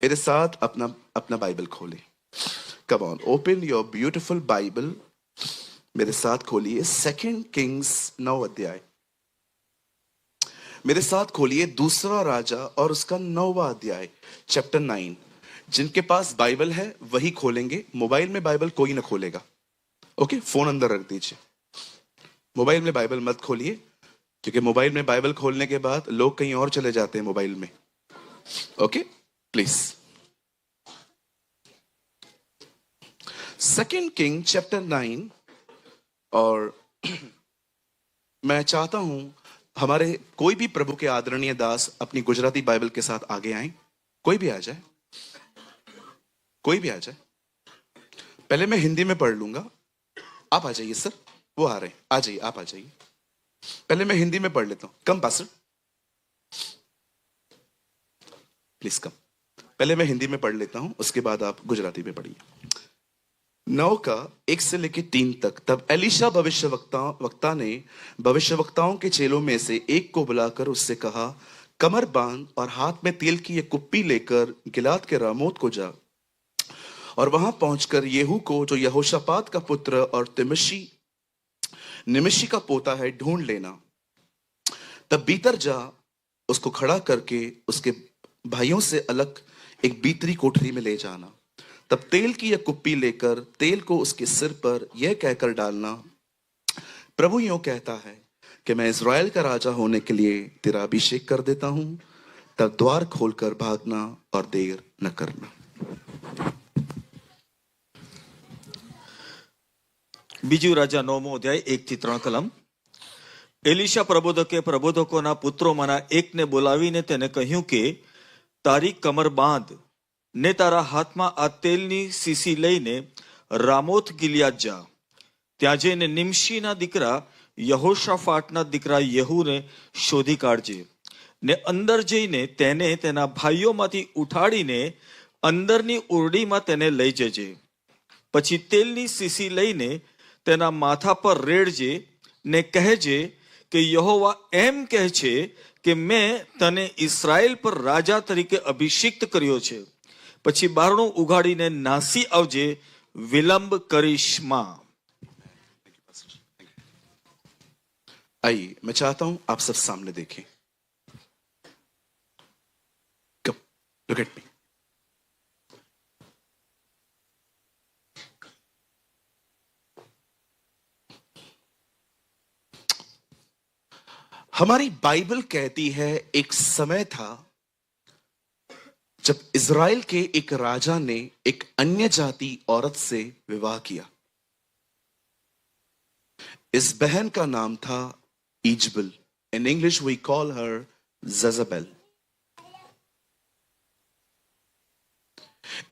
मेरे साथ अपना अपना बाइबल खोले। Come on, open your beautiful Bible. मेरे साथ खोलिए 2 किंग्स 9 अध्याय। मेरे साथ खोलिए दूसरा राजा और उसका 9वां अध्याय, चैप्टर 9। जिनके पास बाइबल है वही खोलेंगे, मोबाइल में बाइबल कोई ना खोलेगा। ओके, फोन अंदर रख दीजिए, मोबाइल में बाइबल मत खोलिए, क्योंकि मोबाइल में बाइबल खोलने के बाद लोग कहीं और चले जाते हैं मोबाइल में। Okay, please. 2 king chapter 9। और मैं चाहता हूं हमारे कोई भी प्रभु के आदरणीय दास अपनी गुजराती बाइबल के साथ आगे आए। कोई भी आ जाए, कोई भी आ जाए। पहले मैं हिंदी में पढ़ लूंगा, आप आ जाइए सर, वो आ रहे हैं, आ जाइए, आप आ जाइए। पहले मैं हिंदी में पढ़ लेता हूं। कम पासर, प्लीज कम। पहले मैं हिंदी में पढ़ लेता हूं, उसके बाद आप गुजराती में पढ़िए। 9 का 1 से लेकर 3 तक। तब एलीशा भविष्यवक्ता ने भविष्यवक्ताओं के चेलों में से एक को बुलाकर उससे कहा, कमर बांध और हाथ में तेल की एक कुप्पी लेकर गिलाद के रामोत को जा, और वहां पहुंचकर येहू को, जो यहोशापात का पुत्र और निमिशी का पोता है, ढूंढ लेना। तब भीतर जा, उसको खड़ा करके उसके भाइयों से अलग एक भीतरी कोठरी में ले जाना। तब तेल की यह कुप्पी लेकर तेल को उसके सिर पर यह कहकर डालना, प्रभु यूं कहता है कि मैं इज़राइल का राजा होने के लिए तेरा अभिषेक कर देता हूं। तब द्वार खोलकर भागना और देर न करना। બીજું રાજા 9મો અધ્યાય 1 થી 3 કલમ। એલીશા પ્રબોધકે પ્રબોધકોના પુત્રોમાંના એકને બોલાવીને તેને કહ્યું કે તારી કમર બાંધ ને તારા હાથમાં આ તેલની સીસી લઈને રામોથ ગિલિયાદ જા। ત્યાં જઈને નિમ્શીના દીકરા યહોશાફાટના દીકરા યેહૂને શોધી કાઢજે ને અંદર જઈને તેને તેના ભાઈઓમાંથી ઉઠાડીને અંદરની ઓરડીમાં તેને લઈ જજે। પછી તેલની સીસી લઈને તેના માથા પર રેડજે ને કહેજે કે યહોવા એમ કહે છે કે મેં તને ઇસ્રાએલ પર રાજા તરીકે અભિષિક્ત કર્યો છે। પછી બારણું ઉઘાડીને નાસી આવજે, વિલંબ કરીશ માં। आइए, मैं चाहता हूं आप सब सामने देखें। Look at me. हमारी बाइबल कहती है एक समय था जब इज़राइल के एक राजा ने एक अन्य जाति औरत से विवाह किया। इस बहन का नाम था Jezebel. In English we call her Jezebel.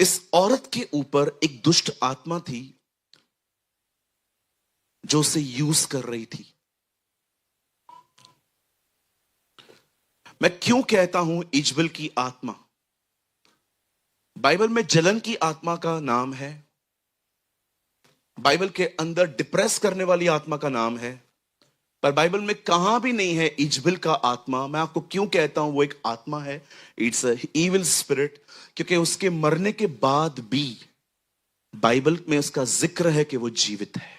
इस औरत के ऊपर एक दुष्ट आत्मा थी जो उसे यूज कर रही थी। मैं क्यों कहता हूं ईजबल की आत्मा? बाइबल में जलन की आत्मा का नाम है, बाइबल के अंदर डिप्रेस करने वाली आत्मा का नाम है, पर बाइबल में कहां भी नहीं है ईजबल का आत्मा। मैं आपको क्यों कहता हूं वो एक आत्मा है, इट्स अ इविल स्पिरिट, क्योंकि उसके मरने के बाद भी बाइबल में उसका जिक्र है कि वो जीवित है,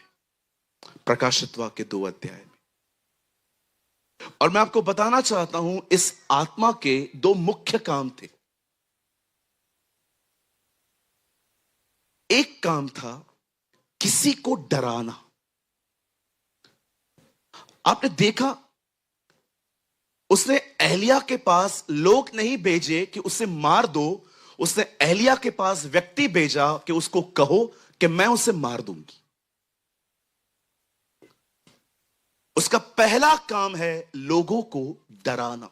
प्रकाशित वाक्य 2 अध्याय में। और मैं आपको बताना चाहता हूं इस आत्मा के 2 मुख्य काम थे। एक काम था किसी को डराना। आपने देखा उसने एलिया के पास लोग नहीं भेजे कि उसे मार दो, उसने एलिया के पास व्यक्ति भेजा कि उसको कहो कि मैं उसे मार दूंगी। उसका पहला काम है लोगों को डराना।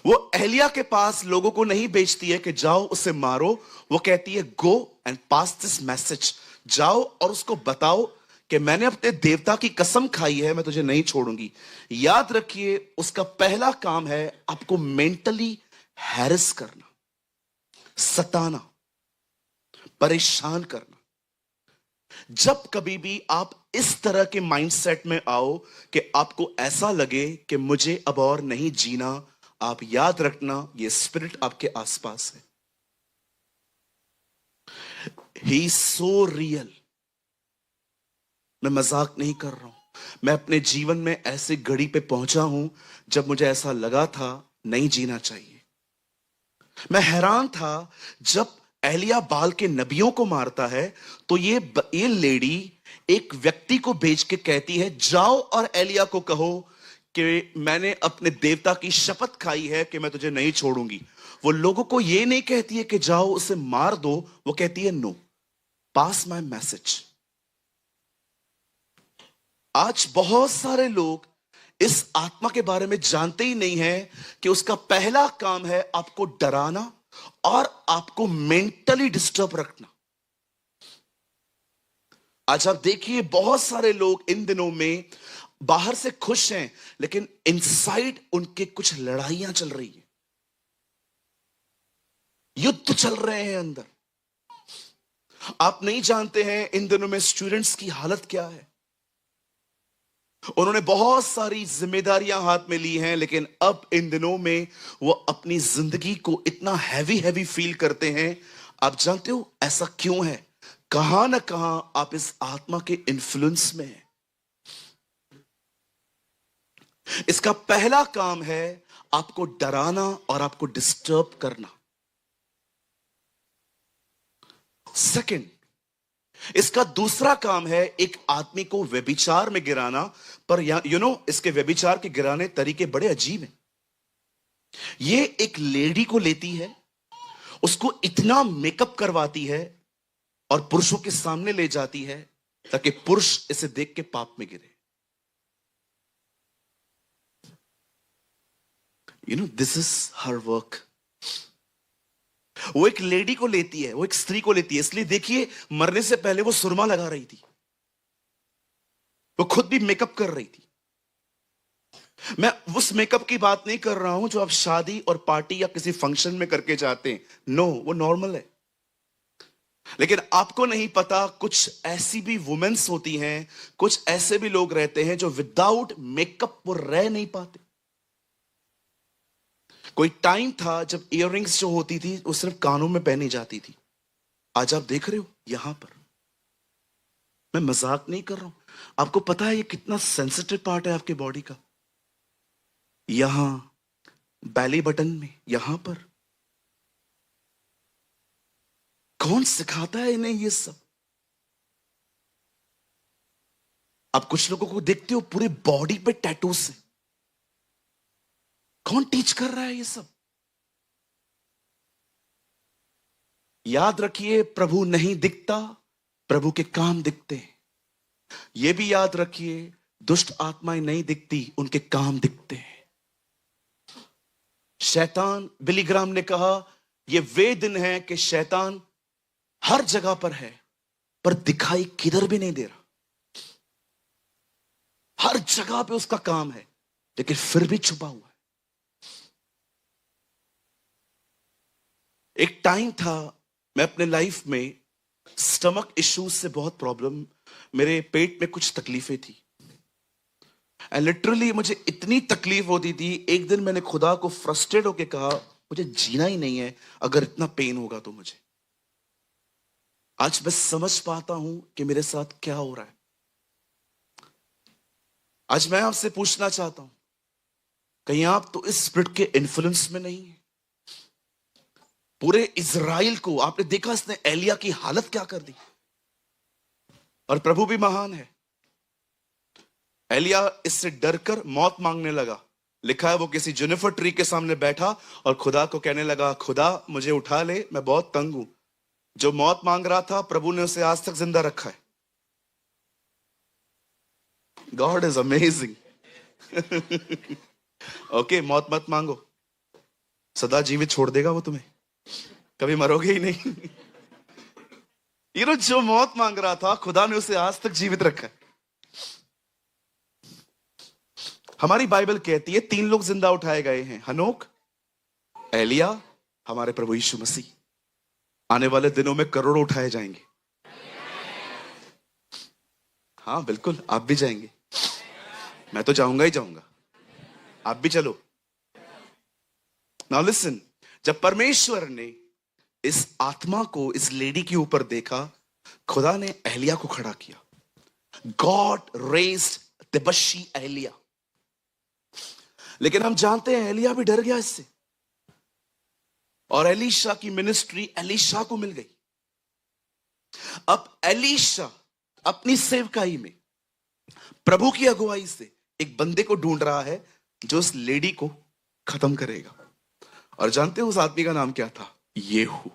वो एलिया के पास लोगों को नहीं भेजती है कि जाओ उसे मारो, वो कहती है go and pass this message. जाओ और उसको बताओ कि मैंने अपने देवता की कसम खाई है, मैं तुझे नहीं छोड़ूंगी। याद रखिए, उसका पहला काम है आपको मेंटली हैरेस करना, सताना, परेशान करना। जब कभी भी आप इस तरह के माइंडसेट में आओ कि आपको ऐसा लगे कि मुझे अब और नहीं जीना, आप याद रखना, ये स्पिरिट आपके आसपास है। ही सो रियल। मैं मजाक नहीं कर रहा हूं। मैं अपने जीवन में ऐसे घड़ी पे पहुंचा हूं जब मुझे ऐसा लगा था नहीं जीना चाहिए। मैं हैरान था जब एलिया बाल के नबियों को मारता है तो ये लेडी एक व्यक्ति को भेज के कहती है, जाओ और एलिया को कहो कि मैंने अपने देवता की शपथ खाई है कि मैं तुझे नहीं छोड़ूंगी। वो लोगों को ये नहीं कहती है कि जाओ उसे मार दो, वो कहती है नो, पास माय मैसेज। आज बहुत सारे लोग इस आत्मा के बारे में जानते ही नहीं है कि उसका पहला काम है आपको डराना और आपको मेंटली डिस्टर्ब रखना। आज आप देखिए बहुत सारे लोग इन दिनों में बाहर से खुश हैं लेकिन इनसाइड उनके कुछ लड़ाइयां चल रही हैं, युद्ध चल रहे हैं अंदर। आप नहीं जानते हैं इन दिनों में स्टूडेंट्स की हालत क्या है। उन्होंने बहुत सारी जिम्मेदारियां हाथ में ली हैं लेकिन अब इन दिनों में वो अपनी जिंदगी को इतना हैवी हैवी फील करते हैं। आप जानते हो ऐसा क्यों है? कहां ना कहां आप इस आत्मा के इन्फ्लुएंस में हैं। इसका पहला काम है आपको डराना और आपको डिस्टर्ब करना। सेकंड, इसका दूसरा काम है एक आदमी को व्यभिचार में गिराना। पर इसके व्यभिचार के गिराने तरीके बड़े अजीब हैं। ये एक लेडी को लेती है, उसको इतना मेकअप करवाती है और पुरुषों के सामने ले जाती है ताकि पुरुष इसे देख के पाप में गिरे। This is her work. वो एक लेडी को लेती है, वो एक स्त्री को लेती है। इसलिए देखिए मरने से पहले वो सुरमा लगा रही थी, वो खुद भी मेकअप कर रही थी। मैं उस मेकअप की बात नहीं कर रहा हूं जो आप शादी और पार्टी या किसी फंक्शन में करके जाते हैं। नो, वो नॉर्मल है। लेकिन आपको नहीं पता कुछ ऐसी भी वुमेन्स होती हैं, कुछ ऐसे भी लोग रहते हैं जो विदाउट मेकअप वो रह नहीं पाते। कोई टाइम था जब इयररिंग्स जो होती थी वो सिर्फ कानों में पहनी जाती थी। आज आप देख रहे हो यहां पर, मैं मजाक नहीं कर रहा हूं। आपको पता है ये कितना सेंसिटिव पार्ट है आपके बॉडी का। यहां बैली बटन में, यहां पर कौन सिखाता है इन्हें ये सब? आप कुछ लोगों को देखते हो पूरे बॉडी पे टैटूज से। कौन टीच कर रहा है ये सब? याद रखिए, प्रभु नहीं दिखता, प्रभु के काम दिखते हैं। यह भी याद रखिए, दुष्ट आत्माएं नहीं दिखती, उनके काम दिखते हैं। शैतान, बिली ग्राहम ने कहा, ये वे दिन हैं कि शैतान हर जगह पर है पर दिखाई किधर भी नहीं दे रहा। हर जगह पे उसका काम है लेकिन फिर भी छुपा हुआ है। एक टाइम था, मैं अपने लाइफ में स्टमक इश्यूज से बहुत प्रॉब्लम, मेरे पेट में कुछ तकलीफें थी। लिटरली मुझे इतनी तकलीफ होती थी। एक दिन मैंने खुदा को फ्रस्ट्रेट होकर कहा, मुझे जीना ही नहीं है अगर इतना पेन होगा तो मुझे। आज मैं समझ पाता हूं कि मेरे साथ क्या हो रहा है। आज मैं आपसे पूछना चाहता हूं, कहीं आप तो इस स्पिरिट के इन्फ्लुएंस में नहीं है? पूरे इज़राइल को आपने देखा, इसने एलिया की हालत क्या कर दी। और प्रभु भी महान है। एलिया इससे डरकर मौत मांगने लगा। लिखा है वो किसी जुनिफर ट्री के सामने बैठा और खुदा को कहने लगा, खुदा मुझे उठा ले, मैं बहुत तंग हूं। जो मौत मांग रहा था, प्रभु ने उसे आज तक जिंदा रखा है। God is amazing. ओके, मौत मत मांगो, सदा जीवित छोड़ देगा वो तुम्हें, कभी मरोगे ही नहीं। जो मौत मांग रहा था, खुदा ने उसे आज तक जीवित रखा है। हमारी बाइबल कहती है 3 लोग जिंदा उठाए गए हैं, हनोक, एलिया, हमारे प्रभु यीशु मसीह। आने वाले दिनों में करोड़ों उठाए जाएंगे। हाँ बिल्कुल, आप भी जाएंगे। मैं तो जाऊंगा ही जाऊंगा, आप भी चलो। नाउ लिसन, जब परमेश्वर ने इस आत्मा को इस लेडी के ऊपर देखा, खुदा ने एलिया को खड़ा किया. God raised Tishbite Elijah. लेकिन हम जानते हैं एलिया भी डर गया इससे, और एलीशा की मिनिस्ट्री एलीशा को मिल गई. अब एलीशा अपनी सेवकाई में प्रभु की अगुवाई से एक बंदे को ढूंढ रहा है जो उस लेडी को खत्म करेगा. और जानते हैं उस आदमी का नाम क्या था? येहू.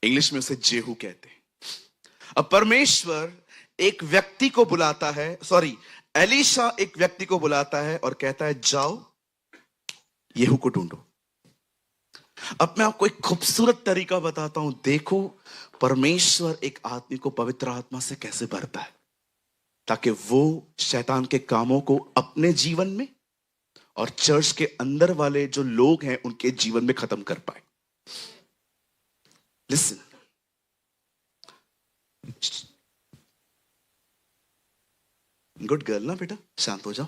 इंग्लिश में उसे जेहू कहते हैं. अब परमेश्वर एक व्यक्ति को बुलाता है, एलीशा एक व्यक्ति को बुलाता है और कहता है जाओ येहू को ढूंढो. अब मैं आपको एक खूबसूरत तरीका बताता हूं. देखो परमेश्वर एक आदमी को पवित्र आत्मा से कैसे भरता है ताकि वो शैतान के कामों को अपने जीवन में और चर्च के अंदर वाले जो लोग हैं उनके जीवन में खत्म कर पाए. लिसन, गुड गर्ल ना बेटा, शांत हो जाओ.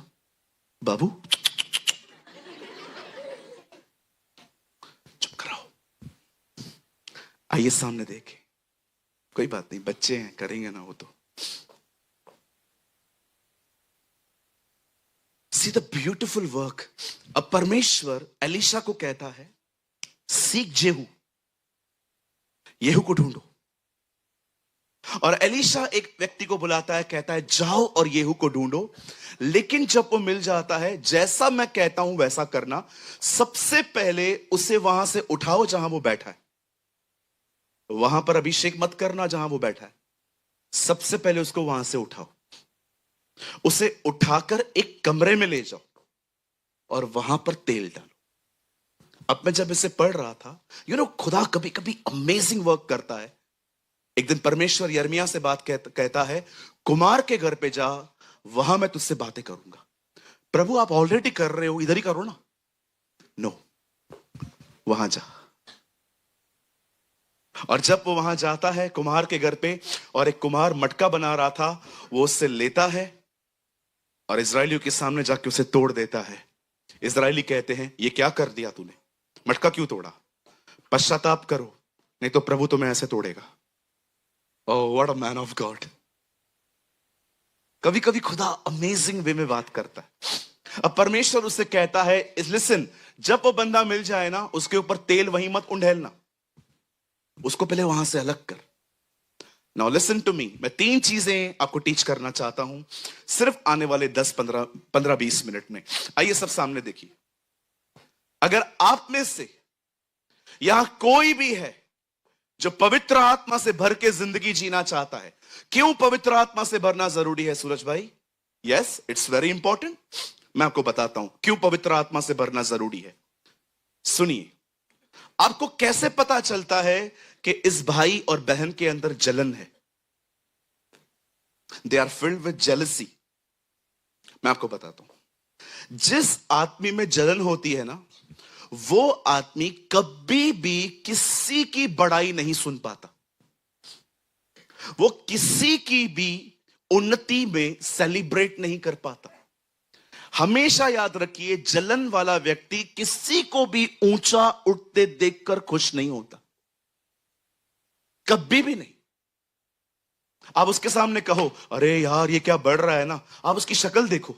बाबू चुप कराओ. आइए सामने देखें. कोई बात नहीं, बच्चे हैं, करेंगे ना वो तो. See the beautiful work. अब परमेश्वर एलीशा को कहता है सीख जेहू, येहू को ढूंढो. और एलीशा एक व्यक्ति को बुलाता है, कहता है जाओ और येहू को ढूंढो. लेकिन जब वो मिल जाता है, जैसा मैं कहता हूं वैसा करना. सबसे पहले उसे वहां से उठाओ जहां वो बैठा है. वहां पर अभिषेक मत करना जहां वो बैठा है. सबसे पहले उसको वहां से उठाओ. उसे उठाकर एक कमरे में ले जाओ और वहां पर तेल डालो. अब मैं जब इसे पढ़ रहा था, खुदा कभी कभी अमेजिंग वर्क करता है. एक दिन परमेश्वर यिर्मयाह से बात कहता है, कुमार के घर पे जा, वहां मैं तुझसे बातें करूंगा. प्रभु आप ऑलरेडी कर रहे हो, इधर ही करो ना. नो, वहां जा. और जब वो वहां जाता है कुम्हार के घर पे, और एक कुम्हार मटका बना रहा था, वो उससे लेता है और इजरायलियों के सामने जाके उसे तोड़ देता है. इजरायली कहते हैं ये क्या कर दिया तूने, मटका क्यों तोड़ा? पश्चाताप करो, नहीं तो प्रभु तुम्हें ऐसे तोड़ेगा. Oh what a man of God. कभी कभी खुदा अमेजिंग वे में बात करता है. अब परमेश्वर उससे कहता है लिसन, जब वो बंदा मिल जाए ना, उसके ऊपर तेल वहीं मत उंडेलना, उसको पहले वहां से अलग कर. Now listen to me. मैं 3 चीजें आपको टीच करना चाहता हूं सिर्फ आने वाले 10-15-20 मिनट में. आइए सब सामने देखिए. अगर आप में से यहां कोई भी है जो पवित्र आत्मा से भर के जिंदगी जीना चाहता है. क्यों पवित्र आत्मा से भरना जरूरी है सूरज भाई? Yes, it's very important. मैं आपको बताता हूं क्यों पवित्र आत्मा से भरना जरूरी है. सुनिए, आपको कैसे पता चलता है कि इस भाई और बहन के अंदर जलन है? They are filled with jealousy. मैं आपको बताता हूं, जिस आदमी में जलन होती है ना, वो आदमी कभी भी किसी की बड़ाई नहीं सुन पाता. वो किसी की भी उन्नति में सेलिब्रेट नहीं कर पाता. हमेशा याद रखिए, जलन वाला व्यक्ति किसी को भी ऊंचा उठते देखकर खुश नहीं होता, कभी भी नहीं. आप उसके सामने कहो अरे यार ये क्या बढ़ रहा है ना, आप उसकी शक्ल देखो,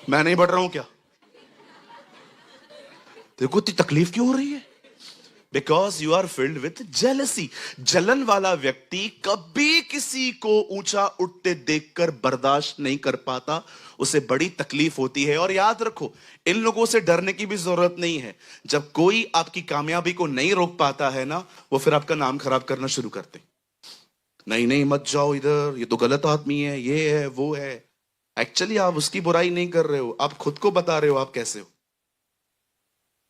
मैं नहीं बढ़ रहा हूं क्या? देखो इतनी तकलीफ क्यों हो रही है? Because you are filled with jealousy. जलन वाला व्यक्ति कभी किसी को ऊंचा उठते देखकर बर्दाश्त नहीं कर पाता, उसे बड़ी तकलीफ होती है. और याद रखो, इन लोगों से डरने की भी जरूरत नहीं है. जब कोई आपकी कामयाबी को नहीं रोक पाता है ना, वो फिर आपका नाम खराब करना शुरू करते. नहीं मत जाओ इधर, ये तो गलत आदमी है, ये है वो है. एक्चुअली आप उसकी बुराई नहीं कर रहे हो, आप खुद को बता रहे हो आप कैसे हो.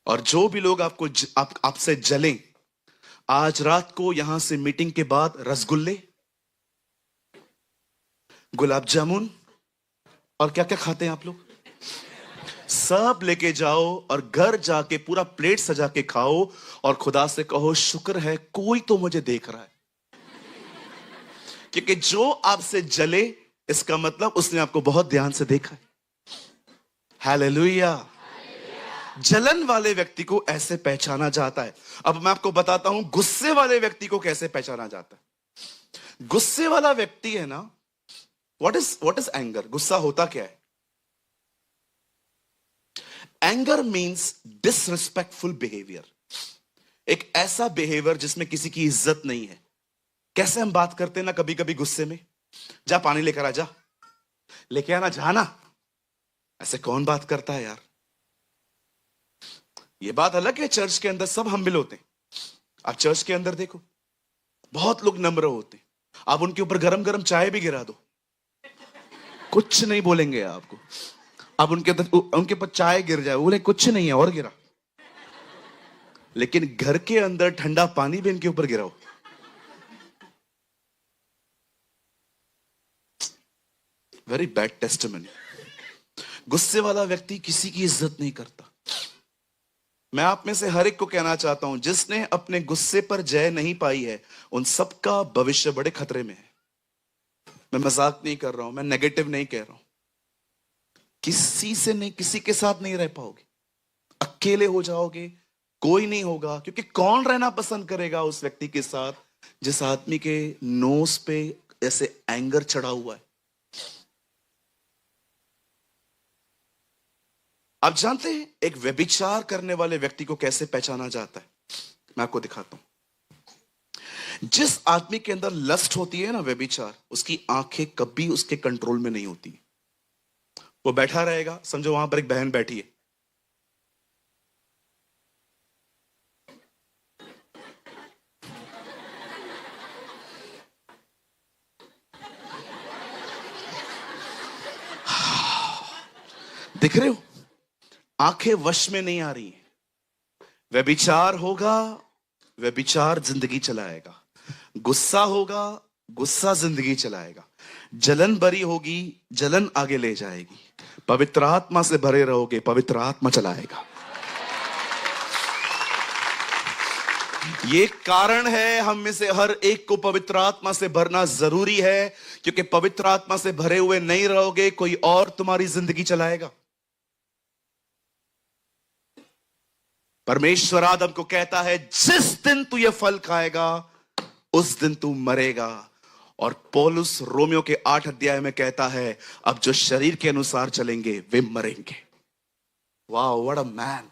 और जो भी लोग आपसे जलें, आज रात को यहां से मीटिंग के बाद रसगुल्ले, गुलाब जामुन और क्या क्या खाते हैं आप लोग, सब लेके जाओ और घर जाके पूरा प्लेट सजा के खाओ और खुदा से कहो शुक्र है कोई तो मुझे देख रहा है. क्योंकि जो आपसे जले, इसका मतलब उसने आपको बहुत ध्यान से देखा है. हालेलुया। जलन वाले व्यक्ति को ऐसे पहचाना जाता है। अब मैं आपको बताता हूं गुस्से वाले व्यक्ति को कैसे पहचाना जाता है। गुस्से वाला व्यक्ति है ना, व्हाट इज एंगर? गुस्सा होता क्या है? Anger means disrespectful behaviour. एक ऐसा बिहेवियर जिसमें किसी की इज्जत नहीं है। कैसे हम बात करते हैं ना कभी कभी गुस्से में, जा पानी लेकर आ, जा लेके आना, जाना। ऐसे कौन बात करता है यार? ये बात अलग है, चर्च के अंदर सब हम्बिल होते हैं। आप चर्च के अंदर देखो, बहुत लोग नम्र होते हैं। आप उनके ऊपर गरम गरम चाय भी गिरा दो, कुछ नहीं बोलेंगे आपको। अब उनके ऊपर चाय गिर जाए, बोले कुछ नहीं है और गिरा। लेकिन घर के अंदर ठंडा पानी भी इनके ऊपर गिराओ, वेरी बैड टेस्टिमनी। गुस्से वाला व्यक्ति किसी की इज्जत नहीं करता। मैं आप में से हर एक को कहना चाहता हूं, जिसने अपने गुस्से पर जय नहीं पाई है, उन सबका भविष्य बड़े खतरे में है। मैं मजाक नहीं कर रहा हूं, मैं नेगेटिव नहीं कह रहा हूं। किसी से नहीं, किसी के साथ नहीं रह पाओगे, अकेले हो जाओगे, कोई नहीं होगा। क्योंकि कौन रहना पसंद करेगा उस व्यक्ति के साथ जिस आदमी के नोज पे ऐसे एंगर चढ़ा हुआ है। आप जानते हैं एक व्यभिचार करने वाले व्यक्ति को कैसे पहचाना जाता है? मैं आपको दिखाता हूं। जिस आदमी के अंदर लस्ट होती है ना, व्यभिचार, उसकी आंखें कभी उसके कंट्रोल में नहीं होती। वो बैठा रहेगा, समझो वहां पर एक बहन बैठी है, दिख रहे हो, आंखें वश में नहीं आ रही हैं। व्यभिचार होगा, व्यभिचार जिंदगी चलाएगा। गुस्सा होगा, गुस्सा जिंदगी चलाएगा। जलन भरी होगी, जलन आगे ले जाएगी। पवित्र आत्मा से भरे रहोगे, पवित्र आत्मा चलाएगा। ये कारण है हम में से हर एक को पवित्र आत्मा से भरना जरूरी है, क्योंकि पवित्र आत्मा से भरे हुए नहीं रहोगे, कोई और तुम्हारी जिंदगी चलाएगा। परमेश्वर आदम को कहता है, जिस दिन तू ये फल खाएगा उस दिन तू मरेगा। और पौलुस रोमियो के 8 अध्याय में कहता है, अब जो शरीर के अनुसार चलेंगे वे मरेंगे। वाह, व्हाट अ मैन।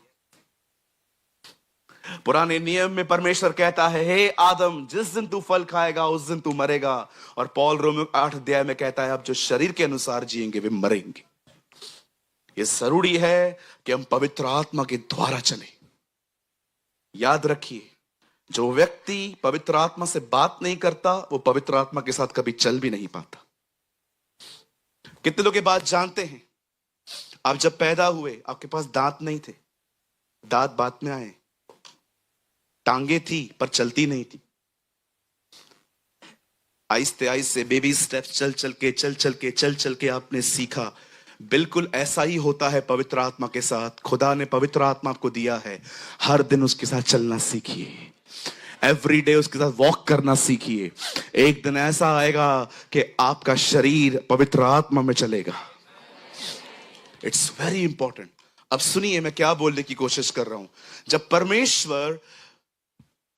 पुराने नियम में परमेश्वर कहता है, हे आदम, जिस दिन तू फल खाएगा उस दिन तू मरेगा। और पौल रोमियो 8 अध्याय में कहता है, अब जो शरीर के अनुसार जिएंगे वे मरेंगे। यह जरूरी है कि हम पवित्र आत्मा के द्वारा चलें। याद रखिए, जो व्यक्ति पवित्र आत्मा से बात नहीं करता, वो पवित्र आत्मा के साथ कभी चल भी नहीं पाता। कितने लोग ये बात जानते हैं? आप जब पैदा हुए आपके पास दांत नहीं थे, दांत बाद में आए। टांगे थी पर चलती नहीं थी। आहिस्ते आहिस्ते बेबी स्टेप्स चल चल के आपने सीखा। बिल्कुल ऐसा ही होता है पवित्र आत्मा के साथ। खुदा ने पवित्र आत्मा आपको दिया है, हर दिन उसके साथ चलना सीखिए। एवरी डे उसके साथ वॉक करना सीखिए। एक दिन ऐसा आएगा कि आपका शरीर पवित्र आत्मा में चलेगा। It's very important. अब सुनिए मैं क्या बोलने की कोशिश कर रहा हूं। जब परमेश्वर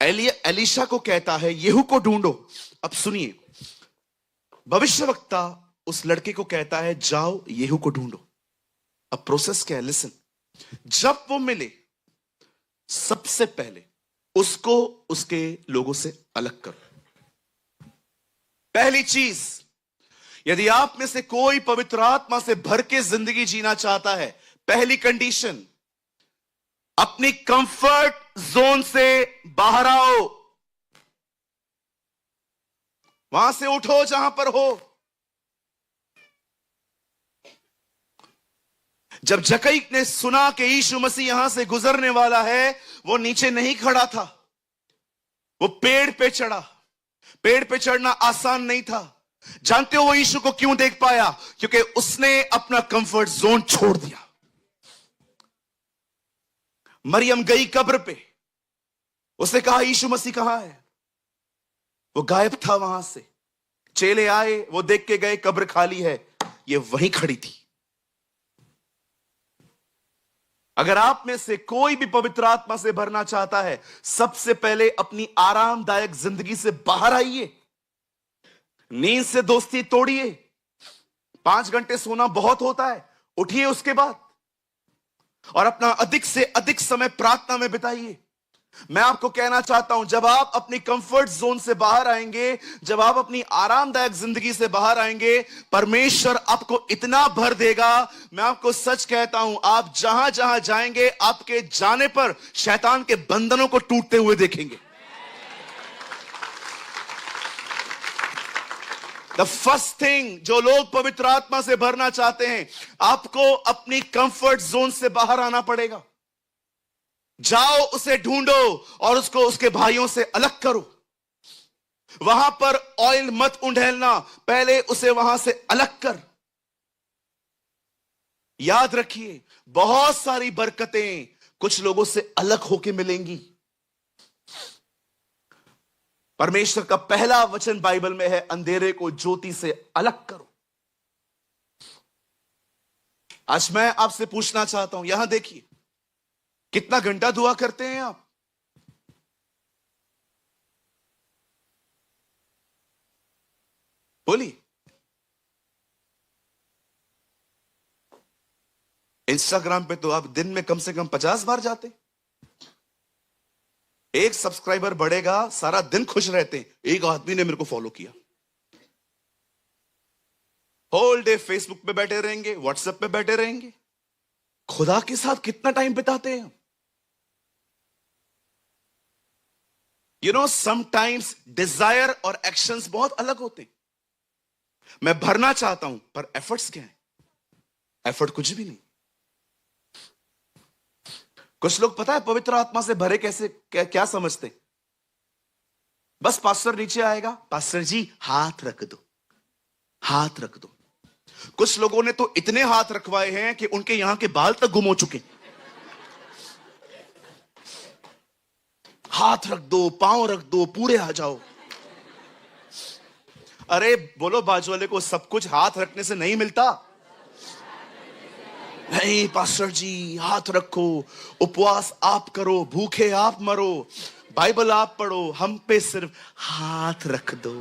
एलीशा को कहता है येहू को ढूंढो, अब सुनिए, भविष्यवक्ता उस लड़के को कहता है जाओ येहू को ढूंढो। अब प्रोसेस क्या है? लिसन। जब वो मिले, सबसे पहले उसको उसके लोगों से अलग करो। पहली चीज, यदि आप में से कोई पवित्र आत्मा से भर के जिंदगी जीना चाहता है, पहली कंडीशन, अपनी कंफर्ट जोन से बाहर आओ। वहां से उठो जहां पर हो। जब जकई ने सुना कि यीशु मसीह यहां से गुजरने वाला है, वो नीचे नहीं खड़ा था, वो पेड़ पे चढ़ा। पेड़ पे चढ़ना आसान नहीं था। जानते हो वो यीशु को क्यों देख पाया? क्योंकि उसने अपना कंफर्ट जोन छोड़ दिया। मरियम गई कब्र पे, उसने कहा यीशु मसीह कहां है? वो गायब था वहां से। चेले आए, वो देख के गए कब्र खाली है, ये वहीं खड़ी थी। अगर आप में से कोई भी पवित्र आत्मा से भरना चाहता है, सबसे पहले अपनी आरामदायक जिंदगी से बाहर आइए। नींद से दोस्ती तोड़िए। 5 घंटे सोना बहुत होता है, उठिए उसके बाद और अपना अधिक से अधिक समय प्रार्थना में बिताइए। मैं आपको कहना चाहता हूं, जब आप अपनी कंफर्ट जोन से बाहर आएंगे, जब आप अपनी आरामदायक जिंदगी से बाहर आएंगे, परमेश्वर आपको इतना भर देगा। मैं आपको सच कहता हूं, आप जहां जहां जाएंगे, आपके जाने पर शैतान के बंधनों को टूटते हुए देखेंगे। द फर्स्ट थिंग, जो लोग पवित्र आत्मा से भरना चाहते हैं, आपको अपनी कंफर्ट जोन से बाहर आना पड़ेगा। जाओ, उसे ढूंढो और उसको उसके भाइयों से अलग करो। वहां पर ऑयल मत उंडेलना, पहले उसे वहां से अलग कर। याद रखिए, बहुत सारी बरकतें कुछ लोगों से अलग होके मिलेंगी। परमेश्वर का पहला वचन बाइबल में है, अंधेरे को ज्योति से अलग करो। आज मैं आपसे पूछना चाहता हूं, यहां देखिए, कितना घंटा दुआ करते हैं आप? बोलिए। इंस्टाग्राम पे तो आप दिन में कम से कम 50 बार जाते हैं। एक सब्सक्राइबर बढ़ेगा, सारा दिन खुश रहते हैं, एक आदमी ने मेरे को फॉलो किया। होल डे फेसबुक पे बैठे रहेंगे, व्हाट्सएप पे बैठे रहेंगे। खुदा के साथ कितना टाइम बिताते हैं? यू नो, समटाइम्स डिजायर और एक्शंस बहुत अलग होते हैं। मैं भरना चाहता हूं, पर एफर्ट्स क्या है? एफर्ट कुछ भी नहीं। कुछ लोग पता है पवित्र आत्मा से भरे कैसे, क्या समझते? बस पास्टर नीचे आएगा, पास्टर जी हाथ रख दो, हाथ रख दो। कुछ लोगों ने तो इतने हाथ रखवाए हैं कि उनके यहां के बाल तक गुम हो चुके। हाथ रख दो, पांव रख दो, पूरे आ जाओ। अरे बोलो बाजू वाले को, सब कुछ हाथ रखने से नहीं मिलता। नहीं पास्टर जी, हाथ रखो, उपवास आप करो, भूखे आप मरो, बाइबल आप पढ़ो, हम पे सिर्फ हाथ रख दो,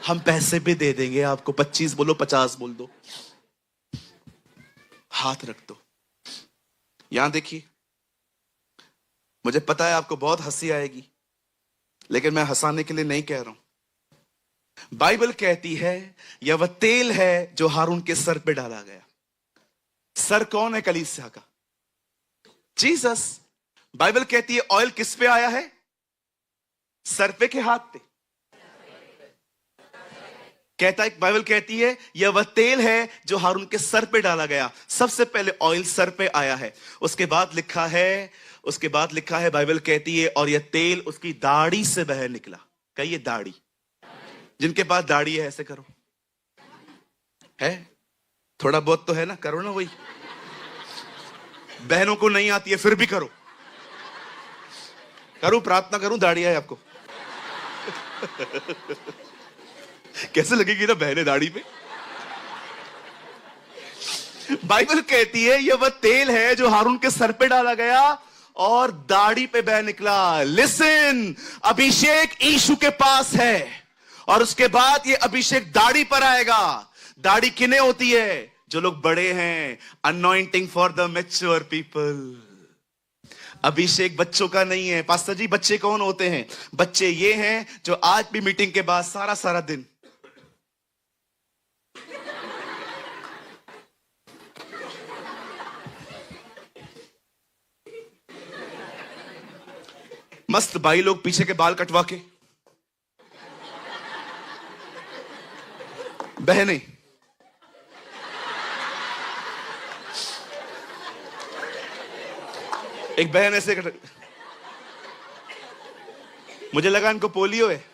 हम पैसे भी दे देंगे आपको। 25 बोलो, 50 बोल दो, हाथ रख दो। यहां देखिए, मुझे पता है आपको बहुत हंसी आएगी, लेकिन मैं हंसाने के लिए नहीं कह रहा हूं। बाइबल कहती है, यह वह तेल है जो हारून के सर पे डाला गया। सर कौन है कलीसिया का? जीसस। बाइबल कहती है ऑयल किस पे आया है? सर पे के हाथ पे? कहता है, बाइबल कहती है यह वह तेल है जो हारून के सर पे डाला गया। सबसे पहले ऑयल सर पे आया है, उसके बाद लिखा है, बाइबल कहती है, और यह तेल उसकी दाढ़ी से बह निकला। कहिए दाढ़ी। जिनके पास दाढ़ी है ऐसे करो। है थोड़ा बहुत तो है ना, करो ना। वही बहनों को नहीं आती है फिर भी करो। करूं प्रार्थना करूं, दाढ़ी है आपको? कैसे लगेगी ना बहने दाढ़ी पे? बाइबल कहती है यह वह तेल है जो हारून के सर पे डाला गया और दाढ़ी पे बह निकला। लिसन, अभिषेक यीशु के पास है और उसके बाद ये अभिषेक दाढ़ी पर आएगा। दाढ़ी किन्हें होती है? जो लोग बड़े हैं। Anointing for the mature people. अभिषेक बच्चों का नहीं है। पास्टर जी बच्चे कौन होते हैं? बच्चे ये हैं जो आज भी मीटिंग के बाद सारा दिन मस्त भाई लोग पीछे के बाल कटवा के, बहनें एक बहन ऐसे मुझे लगा इनको पोलियो है।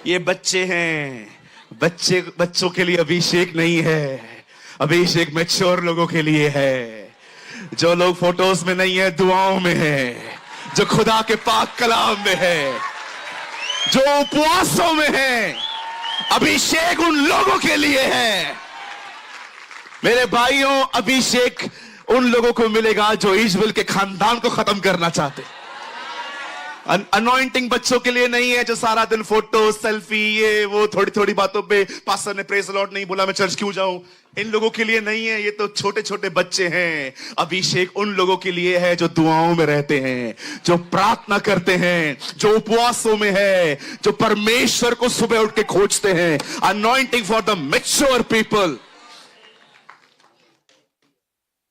ये बच्चे हैं, बच्चों के लिए अभिषेक नहीं है। अभिषेक मैच्योर लोगों के लिए है, जो लोग फोटोज में नहीं है, दुआओं में है, जो खुदा के पाक कलाम में है, जो उपवासों में है। अभिषेक उन लोगों के लिए है। मेरे भाइयों, अभिषेक उन लोगों को मिलेगा जो इजबेल के खानदान को खत्म करना चाहते। अनॉइंटिंग बच्चों के लिए नहीं है जो सारा दिन फोटो सेल्फी ये वो थोड़ी थोड़ी बातों पे पास्टर ने प्रेज द लॉर्ड नहीं बोला मैं चर्च क्यों जाऊं, इन लोगों के लिए नहीं है। ये तो छोटे छोटे बच्चे हैं। अभिषेक उन लोगों के लिए है जो दुआओं में रहते हैं, जो प्रार्थना करते हैं, जो उपवासों में है, जो परमेश्वर को सुबह उठ के खोजते हैं। Anointing for the mature people.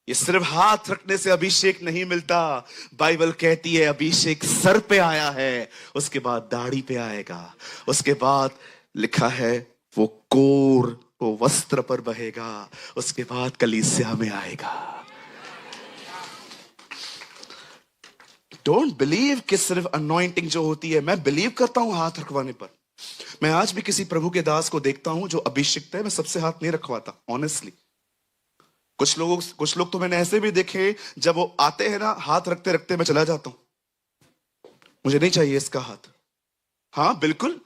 ये सिर्फ हाथ रखने से अभिषेक नहीं मिलता। बाइबल कहती है अभिषेक सर पे आया है, उसके बाद दाढ़ी पे आएगा, उसके बाद लिखा है वो कोर वो वस्त्र पर बहेगा, उसके बाद कलीसिया में आएगा। डोंट बिलीव कि सिर्फ अनॉइंटिंग जो होती है, मैं बिलीव करता हूं हाथ रखवाने पर। मैं आज भी किसी प्रभु के दास को देखता हूं जो अभिषिक्त है, मैं सबसे हाथ नहीं रखवाता ऑनेस्टली। कुछ लोग तो मैंने ऐसे भी देखे, जब वो आते हैं ना हाथ रखते रखते मैं चला जाता हूं, मुझे नहीं चाहिए इसका हाथ। हाँ बिल्कुल,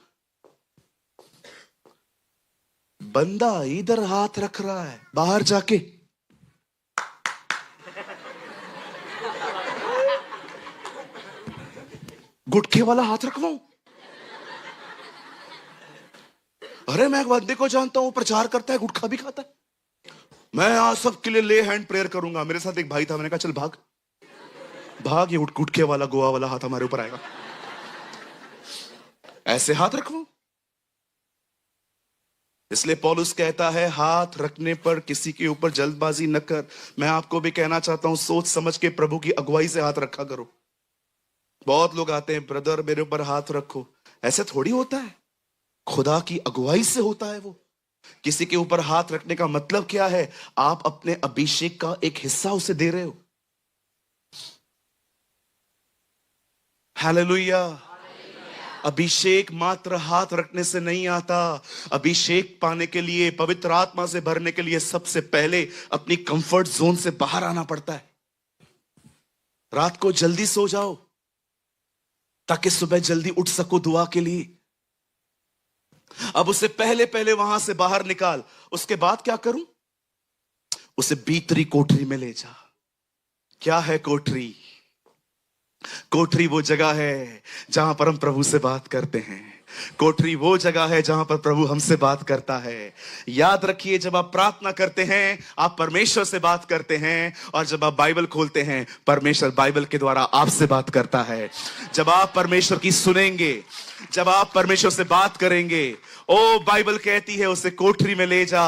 बंदा इधर हाथ रख रहा है, बाहर जाके गुटखे वाला हाथ रखवाऊं। अरे मैं एक बंदे को जानता हूं, प्रचार करता है, गुटखा भी खाता है। मैं आज सबके लिए ले हैंड प्रेयर करूंगा। मेरे साथ एक भाई था, मैंने कहा चल भाग भाग, ये गुटखे वाला गोवा वाला हाथ हमारे ऊपर आएगा। ऐसे हाथ रखवाऊं। इसलिए पौलुस कहता है हाथ रखने पर किसी के ऊपर जल्दबाजी न कर। मैं आपको भी कहना चाहता हूं सोच समझ के प्रभु की अगुवाई से हाथ रखा करो। बहुत लोग आते हैं, ब्रदर मेरे ऊपर हाथ रखो। ऐसे थोड़ी होता है, खुदा की अगुवाई से होता है वो। किसी के ऊपर हाथ रखने का मतलब क्या है? आप अपने अभिषेक का एक हिस्सा उसे दे रहे हो। हालेलुया। अभिषेक मात्र हाथ रखने से नहीं आता। अभिषेक पाने के लिए, पवित्र आत्मा से भरने के लिए सबसे पहले अपनी कंफर्ट जोन से बाहर आना पड़ता है। रात को जल्दी सो जाओ ताकि सुबह जल्दी उठ सको दुआ के लिए। अब उसे पहले पहले वहां से बाहर निकाल। उसके बाद क्या करूं? उसे भीतरी कोठरी में ले जा। क्या है कोठरी? कोठरी वो जगह है जहां पर हम प्रभु से बात करते हैं। कोठरी वो जगह है जहां पर प्रभु हमसे बात करता है। याद रखिए, जब आप प्रार्थना करते हैं आप परमेश्वर से बात करते हैं, और जब आप बाइबल खोलते हैं परमेश्वर बाइबल के द्वारा आपसे बात करता है। जब आप परमेश्वर की सुनेंगे, जब आप परमेश्वर से बात करेंगे, ओ बाइबल कहती है उसे कोठरी में ले जा,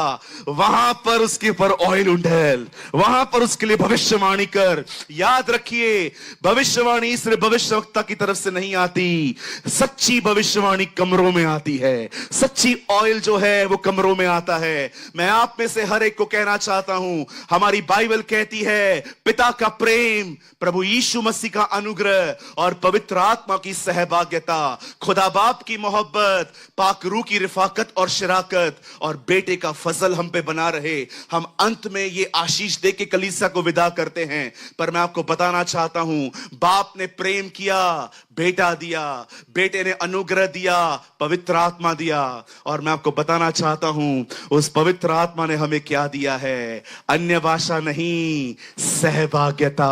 वहां पर उसके ऊपर ऑयल उंडेल, वहां पर उसके लिए भविष्यवाणी कर। याद रखिए, भविष्यवाणी सिर्फ भविष्यवक्ता की तरफ से नहीं आती, सच्ची भविष्यवाणी कमरों में आती है। सच्ची ऑयल जो है वो कमरों में आता है। मैं आप में से हर एक को कहना चाहता हूं, हमारी बाइबल कहती है पिता का प्रेम, प्रभु यीशु मसीह का अनुग्रह और पवित्र आत्मा की सहभागिता, खुदा बाप की मोहब्बत, पाक रूह की रिफाकत और शराकत और बेटे का फजल हम पे बना रहे। हम अंत में ये आशीष दे के कलीसिया को विदा करते हैं। पर मैं आपको बताना चाहता हूं, बाप ने प्रेम किया, बेटा दिया, बेटे ने अनुग्रह दिया, पवित्र आत्मा दिया, और मैं आपको बताना चाहता हूं उस पवित्र आत्मा ने हमें क्या दिया है? अन्य भाषा नहीं, सहभागिता,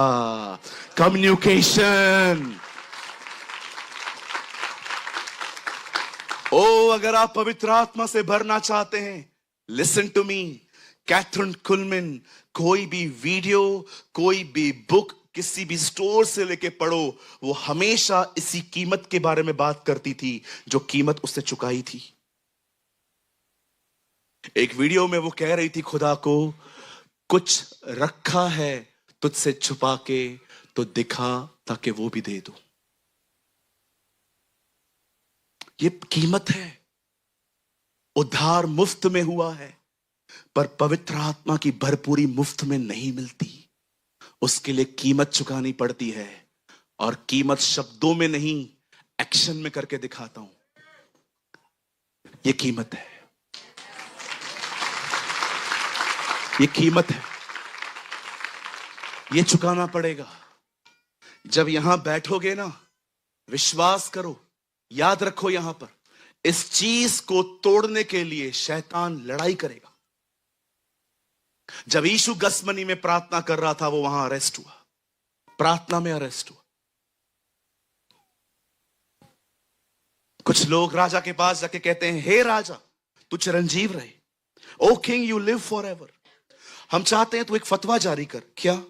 कम्युनिकेशन। ओ अगर आप पवित्र आत्मा से भरना चाहते हैं, लिसन टू मी, कैथरीन कुलमैन कोई भी वीडियो, कोई भी बुक, किसी भी स्टोर से लेके पढ़ो, वो हमेशा इसी कीमत के बारे में बात करती थी जो कीमत उसने चुकाई थी। एक वीडियो में वो कह रही थी खुदा को, कुछ रखा है तुझसे छुपा के तो दिखा ताकि वो भी दे दो। ये कीमत है। उद्धार मुफ्त में हुआ है, पर पवित्र आत्मा की भरपूरी मुफ्त में नहीं मिलती। उसके लिए कीमत चुकानी पड़ती है, और कीमत शब्दों में नहीं, एक्शन में करके दिखाता हूं। ये कीमत है, ये कीमत है, ये चुकाना पड़ेगा। जब यहां बैठोगे ना, विश्वास करो, याद रखो, यहां पर इस चीज को तोड़ने के लिए शैतान लड़ाई करेगा। जब यीशु गसमनी में प्रार्थना कर रहा था, वो वहां अरेस्ट हुआ, प्रार्थना में अरेस्ट हुआ। कुछ लोग राजा के पास जाके कहते हैं, हे राजा, तू चिरंजीव रहे, O king you live for ever. हम चाहते हैं तू एक फतवा जारी कर। क्या?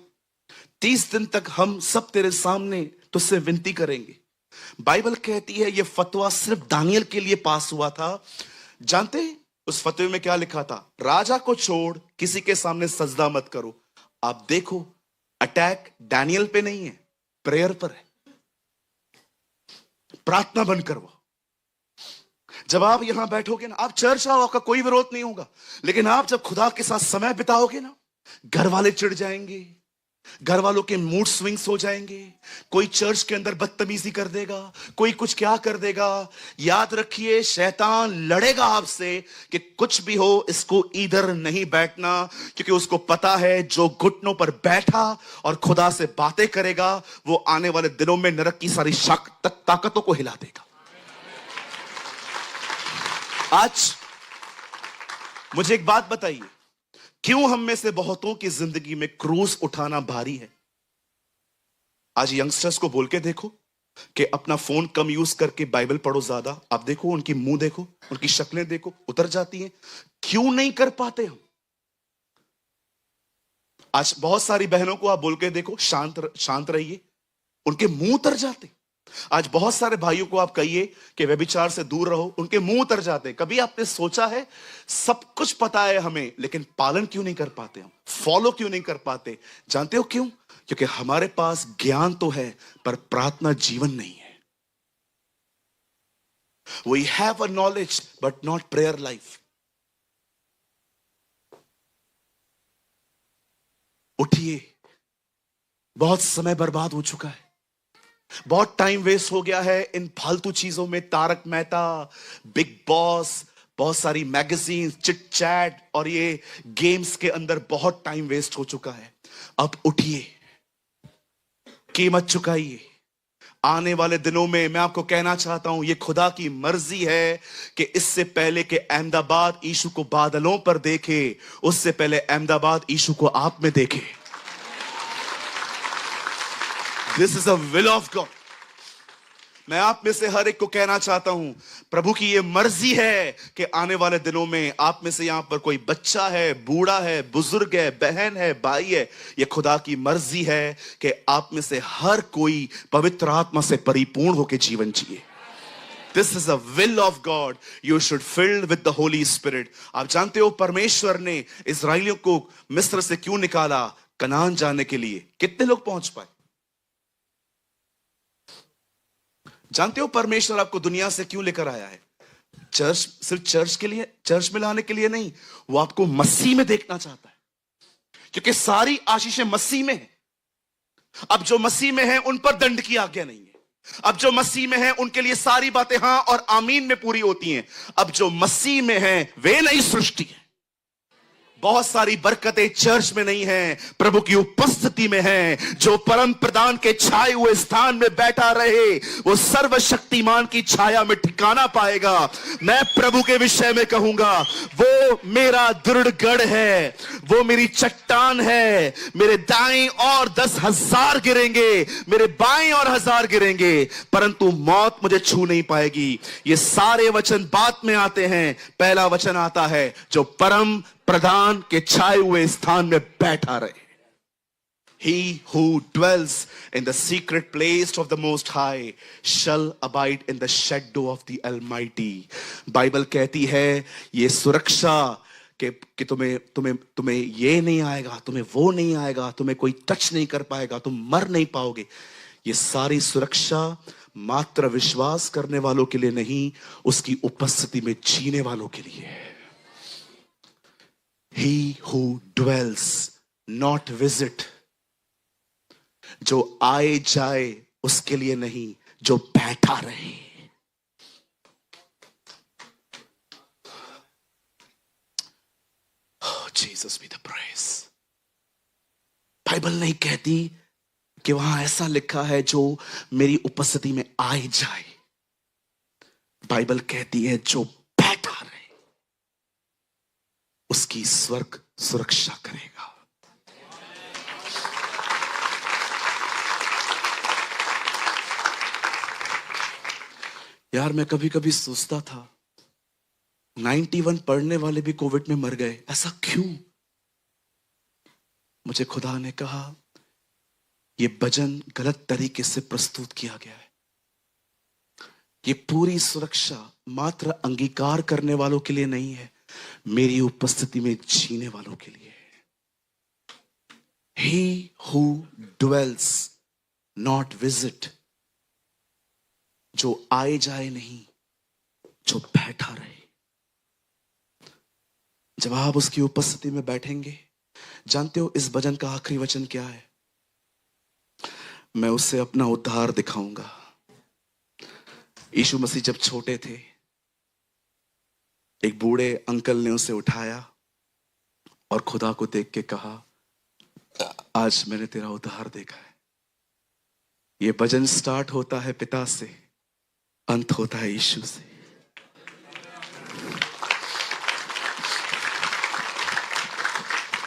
30 दिन तक हम सब तेरे सामने तुझसे विनती करेंगे। बाइबल कहती है यह फतवा सिर्फ दानियल के लिए पास हुआ था। जानते हैं उस फतवे में क्या लिखा था? राजा को छोड़ किसी के सामने सजदा मत करो। आप देखो, अटैक दानियल पे नहीं है, प्रेयर पर है। प्रार्थना बंद करवाओ। जब आप यहां बैठोगे ना, आप चर्च आओ, आपका कोई विरोध नहीं होगा, लेकिन आप जब खुदा के साथ समय बिताओगे ना, घर वाले चिढ़ जाएंगे, घर वालों के मूड स्विंग्स हो जाएंगे, कोई चर्च के अंदर बदतमीजी कर देगा, कोई कुछ क्या कर देगा। याद रखिए, शैतान लड़ेगा आपसे कि कुछ भी हो, इसको इधर नहीं बैठना, क्योंकि उसको पता है जो घुटनों पर बैठा और खुदा से बातें करेगा, वो आने वाले दिनों में नरक की सारी ताकतों को हिला देगा। आज मुझे एक बात बताइए, क्यों हम में से बहुतों की जिंदगी में क्रूस उठाना भारी है? आज यंगस्टर्स को बोल के देखो कि अपना फोन कम यूज करके बाइबल पढ़ो ज्यादा। आप देखो, उनकी मुंह देखो, उनकी शक्लें देखो, उतर जाती हैं। क्यों नहीं कर पाते हम? आज बहुत सारी बहनों को आप बोल के देखो, शांत रहिए, उनके मुंह उतर जाते। आज बहुत सारे भाइयों को आप कहिए कि व्यभिचार से दूर रहो, उनके मुंह उतर जाते। कभी आपने सोचा है, सब कुछ पता है हमें, लेकिन पालन क्यों नहीं कर पाते हम? फॉलो क्यों नहीं कर पाते? जानते हो क्यों? क्योंकि हमारे पास ज्ञान तो है, पर प्रार्थना जीवन नहीं है। We have a knowledge but not prayer life. उठिए, बहुत समय बर्बाद हो चुका है, बहुत टाइम वेस्ट हो गया है इन फालतू चीजों में। तारक मेहता, बिग बॉस, बहुत सारी मैगजीन, चिट चैट और ये गेम्स के अंदर बहुत टाइम वेस्ट हो चुका है। अब उठिए, कीमत चुकाइए। आने वाले दिनों में मैं आपको कहना चाहता हूं, ये खुदा की मर्जी है कि इससे पहले कि अहमदाबाद यीशु को बादलों पर देखे, उससे पहले अहमदाबाद यीशु को आप में देखे। This is a will of God. मैं आप में से हर एक को कहना चाहता हूं, प्रभु की यह मर्जी है कि आने वाले दिनों में आप में से यहां पर कोई बच्चा है, बूढ़ा है, बुजुर्ग है, बहन है, भाई है, यह खुदा की मर्जी है कि आप में से हर कोई पवित्र आत्मा से परिपूर्ण होकर जीवन जिए। This is a will of God. You should filled with the Holi spirit. आप जानते हो परमेश्वर ने इस्राएलियों को मिस्र से क्यों निकाला? कनान जाने के लिए। कितने लोग पहुंच पाए? जानते हो परमेश्वर आपको दुनिया से क्यों लेकर आया है? चर्च, सिर्फ चर्च के लिए, चर्च में लाने के लिए नहीं, वो आपको मसीह में देखना चाहता है, क्योंकि सारी आशीषें मसीह में है। अब जो मसीह में है उन पर दंड की आज्ञा नहीं है। अब जो मसीह में है उनके लिए सारी बातें हां और आमीन में पूरी होती हैं। अब जो मसीह में है वे नई सृष्टि है। बहुत सारी बरकतें चर्च में नहीं है, प्रभु की उपस्थिति में है। जो परम प्रधान के छाए हुए स्थान में बैठा रहे, वो सर्वशक्तिमान की छाया में ठिकाना पाएगा। मैं प्रभु के विषय में कहूंगा, वो मेरा दृढ़ गढ़ है, वो मेरी चट्टान है। मेरे दाएं और 10,000 गिरेंगे, मेरे बाएं और 1,000 गिरेंगे, परंतु मौत मुझे छू नहीं पाएगी। ये सारे वचन बाद में आते हैं। पहला वचन आता है, जो परम प्रधान के छाए हुए स्थान में बैठा रहे। He who dwells in the secret place of the Most High shall abide in the shadow of the Almighty. Bible कहती है ये सुरक्षा कि तुम्हें ये नहीं आएगा, तुम्हें वो नहीं आएगा, तुम्हें कोई टच नहीं कर पाएगा, तुम मर नहीं पाओगे। ये सारी सुरक्षा मात्र विश्वास करने वालों के लिए नहीं, उसकी उपस्थिति में जीने वालों के लिए है। He who dwells, not visit. जो आए जाए उसके लिए नहीं, जो बैठा रहे। Oh, Jesus be the praise. Bible नहीं कहती कि वहां ऐसा लिखा है जो मेरी उपस्थिति में आए जाए। बाइबल कहती है जो बैठा रहे, उसकी स्वर्ग सुरक्षा करेगा। यार मैं कभी कभी सोचता था 91 पढ़ने वाले भी कोविड में मर गए, ऐसा क्यों? मुझे खुदा ने कहा ये भजन गलत तरीके से प्रस्तुत किया गया है। ये पूरी सुरक्षा मात्र अंगीकार करने वालों के लिए नहीं है, मेरी उपस्थिति में जीने वालों के लिए है। He who dwells not visit, जो आए जाए नहीं, जो बैठा रहे। जब आप उसकी उपस्थिति में बैठेंगे, जानते हो इस भजन का आखिरी वचन क्या है? मैं उससे अपना उद्धार दिखाऊंगा। यीशु मसीह जब छोटे थे, एक बूढ़े अंकल ने उसे उठाया और खुदा को देख के कहा, आज मैंने तेरा उद्धार देखा है। ये भजन स्टार्ट होता है पिता से, अंत होता है यीशु से।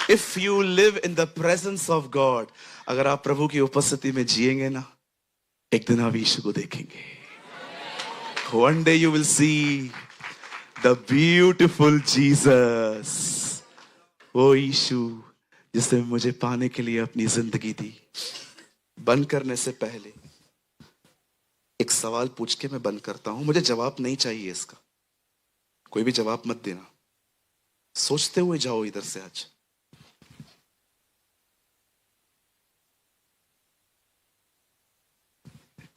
If you live in the presence of God, अगर आप प्रभु की उपस्थिति में जिएंगे ना, एक दिन आप यीशु को देखेंगे। One day you will see the beautiful Jesus. वो यीशु जिसने मुझे पाने के लिए अपनी जिंदगी दी। बंद करने से पहले एक सवाल पूछ के मैं बंद करता हूं। मुझे जवाब नहीं चाहिए इसका, कोई भी जवाब मत देना, सोचते हुए जाओ इधर से। आज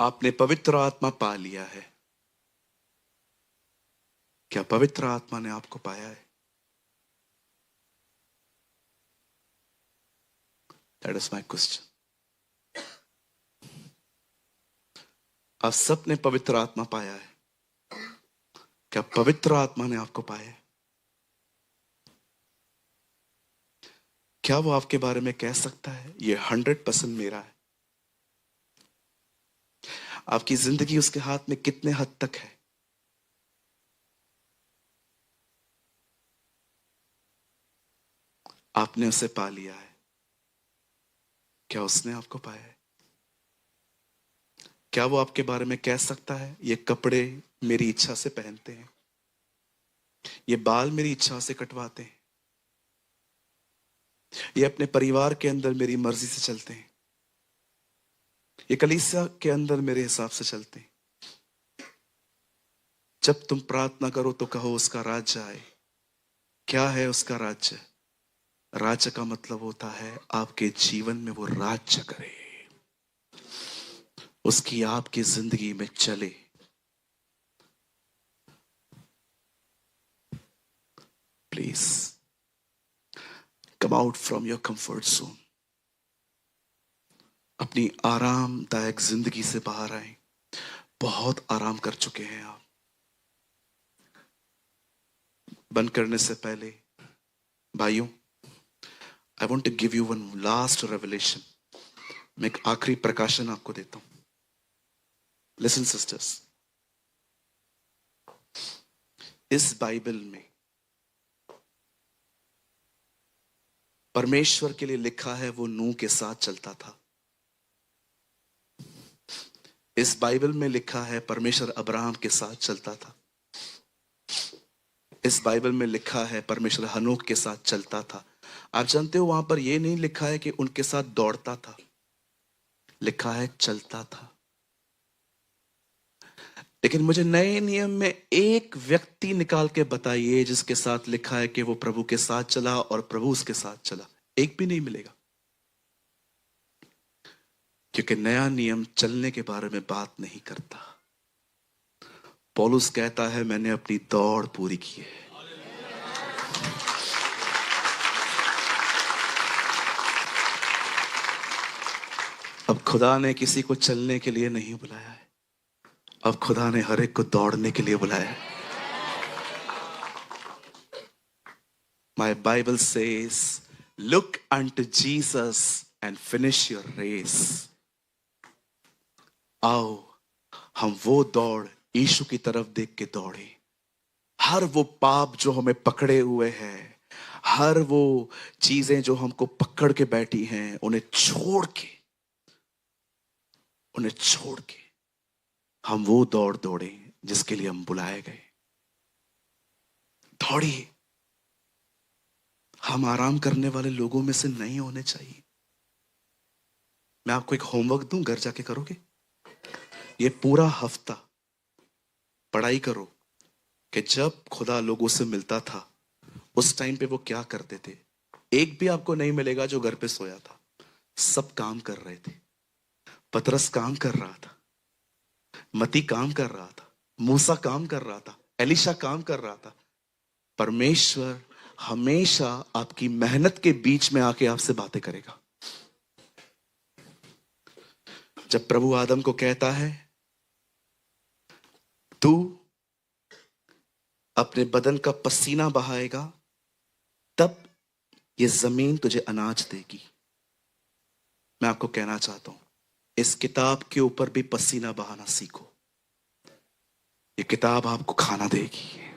आपने पवित्र आत्मा पा लिया है, क्या पवित्र आत्मा ने आपको पाया है? That is my question. आप सबने पवित्र आत्मा पाया है, क्या पवित्र आत्मा ने आपको पाया है? क्या वो आपके बारे में कह सकता है ये 100% मेरा है? आपकी जिंदगी उसके हाथ में कितने हद तक है? आपने उसे पा लिया है, क्या उसने आपको पाया है? क्या वो आपके बारे में कह सकता है ये कपड़े मेरी इच्छा से पहनते हैं, ये बाल मेरी इच्छा से कटवाते हैं, ये अपने परिवार के अंदर मेरी मर्जी से चलते हैं, ये कलीसिया के अंदर मेरे हिसाब से चलते हैं? जब तुम प्रार्थना करो तो कहो उसका राज्य आए। क्या है उसका राज्य? राज्य का मतलब होता है आपके जीवन में वो राज्य करे, उसकी आपकी जिंदगी में चले। Please come out from your comfort zone. अपनी आरामदायक जिंदगी से बाहर आए। बहुत आराम कर चुके हैं आप। बंद करने से पहले भाइयों, I want to give you one last revelation. मैं एक आखिरी प्रकाशन आपको देता हूं। लिसन सिस्टर्स, इस बाइबल में परमेश्वर के लिए लिखा है वो नूह के साथ चलता था। इस बाइबल में लिखा है परमेश्वर अब्राहम के साथ चलता था। इस बाइबल में लिखा है परमेश्वर हनोक के साथ चलता था। आप जानते हो वहां पर यह नहीं लिखा है कि उनके साथ दौड़ता था, लिखा है चलता था। लेकिन मुझे नए नियम में एक व्यक्ति निकाल के बताइए जिसके साथ लिखा है कि वो प्रभु के साथ चला और प्रभु उसके साथ चला। एक भी नहीं मिलेगा, क्योंकि नया नियम चलने के बारे में बात नहीं करता। पौलुस कहता है मैंने अपनी दौड़ पूरी की है। अब खुदा ने किसी को चलने के लिए नहीं बुलाया है, अब खुदा ने हर एक को दौड़ने के लिए बुलाया है। My Bible says, look unto Jesus and finish your race. आओ हम वो दौड़ यीशु की तरफ देख के दौड़े। हर वो पाप जो हमें पकड़े हुए है, हर वो चीजें जो हमको पकड़ के बैठी हैं, उन्हें छोड़ के हम वो दौड़ दौड़े जिसके लिए हम बुलाए गए। दौड़िए। हम आराम करने वाले लोगों में से नहीं होने चाहिए। मैं आपको एक होमवर्क दूं, घर जाके करोगे? ये पूरा हफ्ता पढ़ाई करो कि जब खुदा लोगों से मिलता था उस टाइम पे वो क्या करते थे। एक भी आपको नहीं मिलेगा जो घर पे सोया था। सब काम कर रहे थे। पतरस काम कर रहा था, मती काम कर रहा था, मूसा काम कर रहा था, एलिशा काम कर रहा था। परमेश्वर हमेशा आपकी मेहनत के बीच में आके आपसे बातें करेगा। जब प्रभु आदम को कहता है तू अपने बदन का पसीना बहाएगा तब ये जमीन तुझे अनाज देगी। मैं आपको कहना चाहता हूं, इस किताब के ऊपर भी पसीना बहाना सीखो। ये किताब आपको खाना देगी।